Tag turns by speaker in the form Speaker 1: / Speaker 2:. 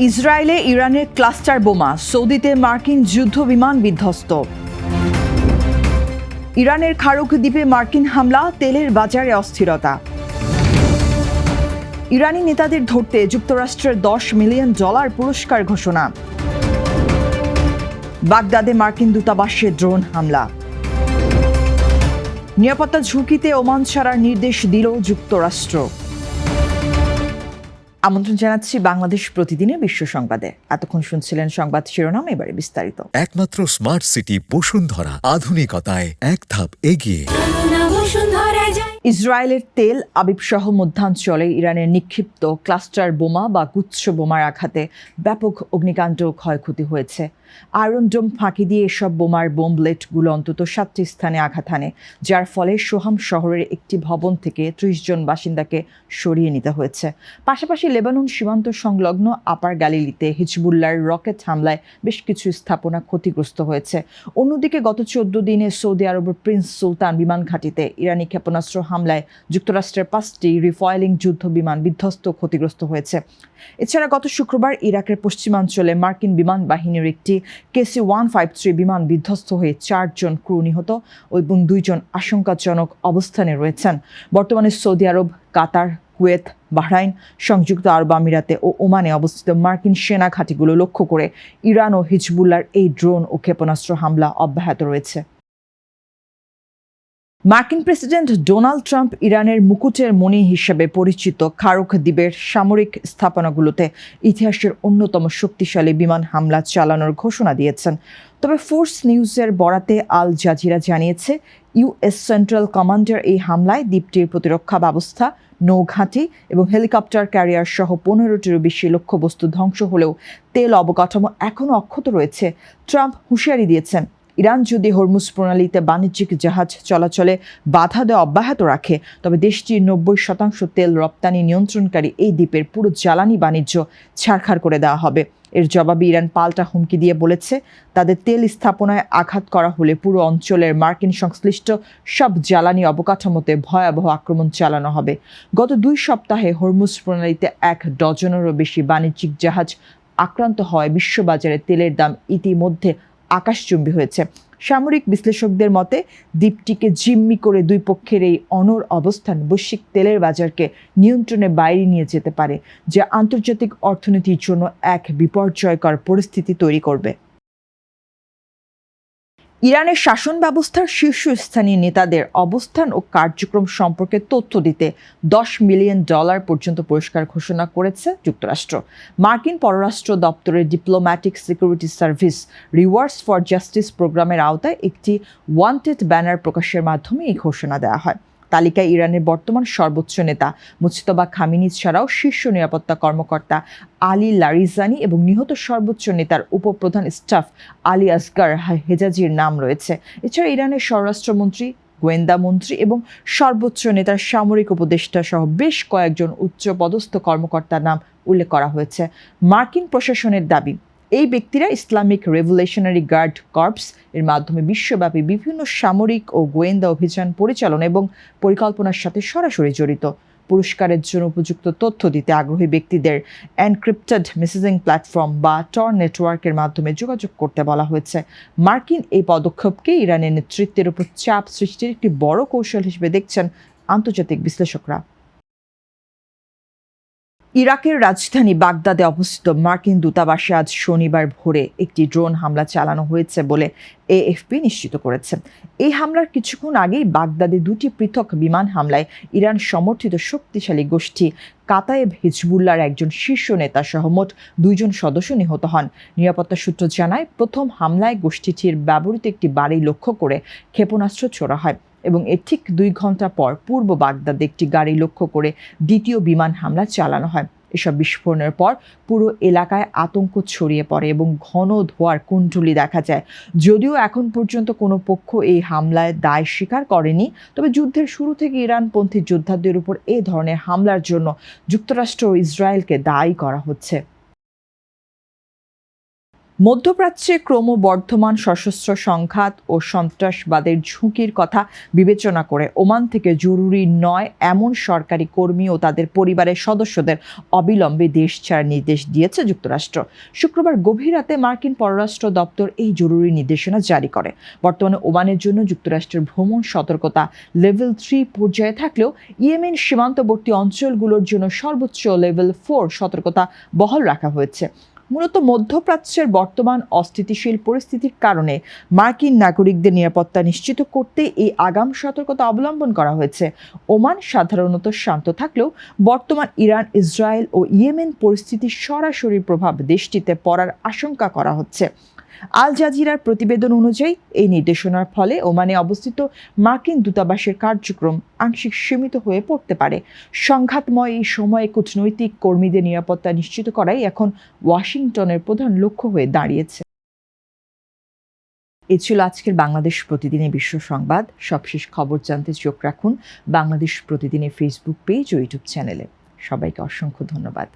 Speaker 1: ইসরায়েলে ইরানের ক্লাস্টার বোমা, সৌদিতে মার্কিন যুদ্ধ বিমান বিধ্বস্ত। ইরানের খারুক দ্বীপে মার্কিন হামলা, তেলের বাজারে অস্থিরতা। ইরানি নেতাদের ধরতে যুক্তরাষ্ট্রের $10 মিলিয়ন পুরস্কার ঘোষণা। বাগদাদে মার্কিন দূতাবাসে ড্রোন হামলা। নিরাপত্তা ঝুঁকিতে ওমান ছাড়ার নির্দেশ দিল যুক্তরাষ্ট্র। আমন্ত্রণ জানাচ্ছি বাংলাদেশ প্রতিদিনের বিশ্ব সংবাদে। এতক্ষণ শুনছিলেন সংবাদ শিরোনাম, এবারে বিস্তারিত।
Speaker 2: একমাত্র স্মার্ট সিটি বসুন্ধরা, আধুনিকতায় এক ধাপ এগিয়ে।
Speaker 1: ইসরায়েলের তেল আবিব সহ মধ্যাঞ্চলে ইরানের নিক্ষিপ্ত ক্লাস্টার বোমা বা গুচ্ছ বোমার আঘাতে ব্যাপক অগ্নিকাণ্ড ক্ষয়ক্ষতি হয়েছে। আয়রন ডোম ফাঁকি দিয়ে এসব বোমার বোমব্লেটগুলো অন্তত 7টি স্থানে আঘাত হানে, যার ফলে সোহাম শহরের একটি ভবন থেকে 30 জন বাসিন্দাকে সরিয়ে নিতে হয়েছে। পাশাপাশি লেবানন সীমান্ত সংলগ্ন আপার গ্যালিলিতে হিজবুল্লাহর রকেট হামলায় বেশ কিছু স্থাপনা ক্ষতিগ্রস্ত হয়েছে। অন্যদিকে গত 14 দিনে সৌদি আরবের প্রিন্স সুলতান বিমান ঘাঁটিতে ইরানি ক্ষেপণাস্ত্র হামলায় যুক্তরাষ্ট্রের 5টি রিফয়েলিং যুদ্ধ বিমান বিধ্বস্ত ক্ষতিগ্রস্ত হয়েছে। এছাড়া গত শুক্রবার ইরাকের পশ্চিমাঞ্চলে মার্কিন বিমান বাহিনীর একটি KC-153 বিমান বিধ্বস্ত হয়ে 4 জন ক্রু নিহত এবং 2 জন আশঙ্কাজনক অবস্থানে রয়েছেন। বর্তমানে সৌদি আরব, কাতার, কুয়েত, বাহরাইন, সংযুক্ত আরব আমিরাতে ও ওমানে অবস্থিত মার্কিন সেনা ঘাঁটিগুলো লক্ষ্য করে ইরান ও হিজবুল্লাহর এই ড্রোন ও ক্ষেপণাস্ত্র হামলা অব্যাহত রয়েছে। মার্কিন প্রেসিডেন্ট ডোনাল্ড ট্রাম্প ইরানের মুকুটের মণি হিসেবে পরিচিত খারুক দ্বীপের সামরিক স্থাপনাগুলোতে ইতিহাসের অন্যতম শক্তিশালী বিমান হামলা চালানোর ঘোষণা দিয়েছেন। তবে ফোর্স নিউজের বরাতে আল জাজিরা জানিয়েছে, ইউএস সেন্ট্রাল কমান্ডের এই হামলায় দ্বীপটির প্রতিরক্ষা ব্যবস্থা, নৌঘাঁটি এবং হেলিকপ্টার ক্যারিয়ার সহ 15টিরও বেশি লক্ষ্যবস্তু ধ্বংস হলেও তেল অবকাঠামো এখনও অক্ষত রয়েছে। ট্রাম্প হুঁশিয়ারি দিয়েছেন, ইরান যদি হরমুজ প্রণালীতে বাণিজ্যিক জাহাজ চলাচলে বাধা দেওয়া অব্যাহত রাখে, তবে দেশটির 90% তেল রপ্তানি নিয়ন্ত্রণকারী এই দ্বীপের পুরো জ্বালানি বাণিজ্য ছারখার করে দেওয়া হবে। এর জবাবে ইরান পাল্টা হুমকি দিয়ে বলেছে, তাদের তেল স্থাপনায় আঘাত করা হলে পুরো অঞ্চলের মার্কিন সংশ্লিষ্ট সব জ্বালানি অবকাঠামোতে ভয়াবহ আক্রমণ চালানো হবে। গত 2 সপ্তাহে হরমুজ প্রণালীতে 1 ডজনেরও বেশি বাণিজ্যিক জাহাজ আক্রান্ত হওয়ায় বিশ্ববাজারে তেলের দাম ইতিমধ্যে আকাশচুম্বী হয়েছে। সামরিক বিশ্লেষকদের মতে, দ্বীপটিকে জিম্মি করে দুই পক্ষের এই অনড় অবস্থান বৈশ্বিক তেলের বাজারকে নিয়ন্ত্রণের বাইরে নিয়ে যেতে পারে, যা আন্তর্জাতিক অর্থনীতির জন্য এক বিপর্যয়কর পরিস্থিতি তৈরি করবে। ইরানের শাসন ব্যবস্থার শীর্ষস্থানীয় নেতাদের অবস্থান ও কার্যক্রম সম্পর্কে তথ্য দিতে $10 মিলিয়ন পর্যন্ত পুরস্কার ঘোষণা করেছে যুক্তরাষ্ট্র। মার্কিন পররাষ্ট্র দপ্তরের diplomatic security service rewards for justice প্রোগ্রামের আওতায় একটি ওয়ান্টেড ব্যানার প্রকাশের মাধ্যমে এই ঘোষণা দেওয়া হয়। তালিকায় ইরানের বর্তমান সর্বোচ্চ নেতা মুজতবা খামেনি ছাড়াও শীর্ষ নিরাপত্তা কর্মকর্তা আলী লারিজানি এবং নিহত সর্বোচ্চ নেতার উপপ্রধান স্টাফ আলী আসগার হেজাজির নাম রয়েছে। এছাড়া ইরানের স্বরাষ্ট্রমন্ত্রী, গোয়েন্দা মন্ত্রী এবং সর্বোচ্চ নেতার সামরিক উপদেষ্টা সহ বেশ কয়েকজন উচ্চপদস্থ কর্মকর্তার নাম উল্লেখ করা হয়েছে। মার্কিন প্রশাসনের দাবি, এই ব্যক্তিরা ইসলামিক রেভলিউশনারি গার্ড কর্পস এর মাধ্যমে বিশ্বব্যাপী বিভিন্ন সামরিক ও গোয়েন্দা অভিযান পরিচালনা এবং পরিকল্পনার সাথে সরাসরি জড়িত। পুরস্কারের জন্য উপযুক্ত তথ্য দিতে আগ্রহী ব্যক্তিদের এনক্রিপ্টেড মেসেজিং প্ল্যাটফর্ম বা টর নেটওয়ার্কের মাধ্যমে যোগাযোগ করতে বলা হয়েছে। মার্কিন এই পদক্ষেপকে ইরানের নেতৃত্বের উপর চাপ সৃষ্টির একটি বড় কৌশল হিসেবে দেখছেন আন্তর্জাতিক বিশ্লেষকরা। ইরাকের রাজধানী বাগদাদে অবস্থিত মার্কিন দূতাবাসে আজ শনিবার ভোরে একটি ড্রোন হামলা চালানো হয়েছে বলে এএফপি নিশ্চিত করেছে। এই হামলার কিছুক্ষণ আগেই বাগদাদে 2টি পৃথক বিমান হামলায় ইরান সমর্থিত শক্তিশালী গোষ্ঠী কাতায়েব হিজবুল্লাহর একজন শীর্ষ নেতা সহ মোট 2 জন সদস্য নিহত হন। নিরাপত্তা সূত্র জানায়, প্রথম হামলায় গোষ্ঠীটির ব্যবহৃত একটি বাড়ি লক্ষ্য করে ক্ষেপণাস্ত্র ছোড়া হয় এবং এর ঠিক 2 ঘন্টা পর পূর্ব বাগদাদে একটি গাড়ি লক্ষ্য করে দ্বিতীয় বিমান হামলা চালানো হয়। এসব বিস্ফোরণের পর পুরো এলাকায় আতঙ্ক ছড়িয়ে পড়ে এবং ঘন ধোঁয়ার কুণ্ডলী দেখা যায়। যদিও এখন পর্যন্ত কোনো পক্ষ এই হামলায় দায় স্বীকার করেনি, তবে যুদ্ধের শুরু থেকে ইরানপন্থী যোদ্ধাদের উপর এই ধরনের হামলার জন্য যুক্তরাষ্ট্র ও ইসরায়েলকে দায়ী করা হচ্ছে। মধ্যপ্রাচ্যে ক্রমবর্ধমান সশস্ত্র সংঘাত ও সন্ত্রাসবাদের ঝুঁকির কথা বিবেচনা করে ওমান থেকে জরুরি নয় এমন সরকারি কর্মী ও তাদের পরিবারের সদস্যদের অবিলম্বে দেশ ছাড়ার নির্দেশ দিয়েছে যুক্তরাষ্ট্র। শুক্রবার গভীর রাতে মার্কিন পররাষ্ট্র দপ্তর এই জরুরি নির্দেশনা জারি করে। বর্তমানে ওমানের জন্য যুক্তরাষ্ট্রের ভ্রমণ সতর্কতা লেভেল 3 পর্যায়ে থাকলেও ইয়েমেন সীমান্তবর্তী অঞ্চলগুলোর জন্য সর্বোচ্চ লেভেল 4 সতর্কতা বহাল রাখা হয়েছে। মূলত মধ্যপ্রাচ্যের বর্তমান অস্থিতিশীল পরিস্থিতির কারণে মার্কিন নাগরিকদের নিরাপত্তা নিশ্চিত করতে এই আগাম সতর্কতা অবলম্বন করা হয়েছে। ওমান সাধারণত শান্ত থাকলেও বর্তমান ইরান, ইসরায়েল ও ইয়েমেন পরিস্থিতির সরাসরি প্রভাব দেশটিতে পড়ার আশঙ্কা করা হচ্ছে। আল জাজিরার প্রতিবেদন অনুযায়ী এই নির্দেশনার ফলে ওমানে অবস্থিত মার্কিন দূতাবাসের কার্যক্রম আংশিক সীমিত হয়ে পড়তে পারে। সংঘাতময় এই সময়ে কূটনৈতিক কর্মীদের নিরাপত্তা নিশ্চিত করাই এখন ওয়াশিংটনের প্রধান লক্ষ্য হয়ে দাঁড়িয়েছে। এ ছিল আজকের বাংলাদেশ প্রতিদিনের বিশ্ব সংবাদ। সবশেষ খবর জানতে চোখ রাখুন বাংলাদেশ প্রতিদিনের ফেসবুক পেজ ও ইউটিউব চ্যানেলে। সবাইকে অসংখ্য ধন্যবাদ।